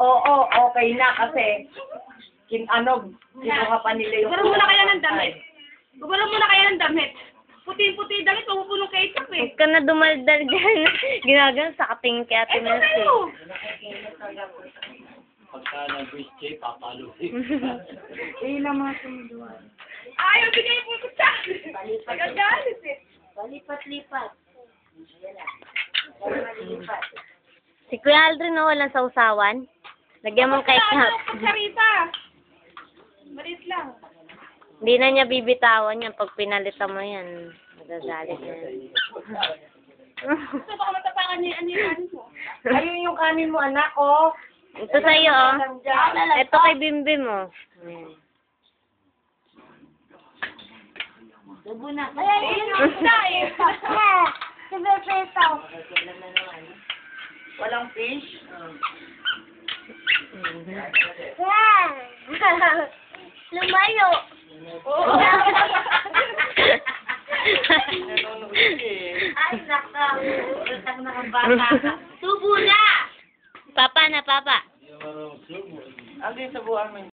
Oo, okay na kasi kinuha pa nila yung... Gugulo muna kaya ng damit. Gugulo muna kaya ng damit. Puti-puti damit, mapupunong ketchup eh. Huwag ka na dumaldal dyan. Ginagawa sa kating kaya Ito Mercy. kayo. Pagka nag-wish papaluhin. Eh, lang mga sumuduan. Ayaw, bigay po ko siya. Agagalit eh. Palipat-lipat. Si Kuya Aldrin na walang sausawan. Lagyan mong ketchup. Pagsarita. Malit lang. Hindi na niya bibitawan yan pag pinalitan mo yan. Magagalit na yan. Gusto baka matapakan niya ano yung ano mo. Ayun yung kanin mo, anak, oh. Ito sa'yo, oh. Ito kay Bimbim, oh. Ayan. Dubo na. Ayun yung isa eh. Walang fish? Lumayo. Ay, naka. Utang na kang bata ka. Tubo na! Papa na, papa. Yung marunong sumo. Ang din sa buwan mo.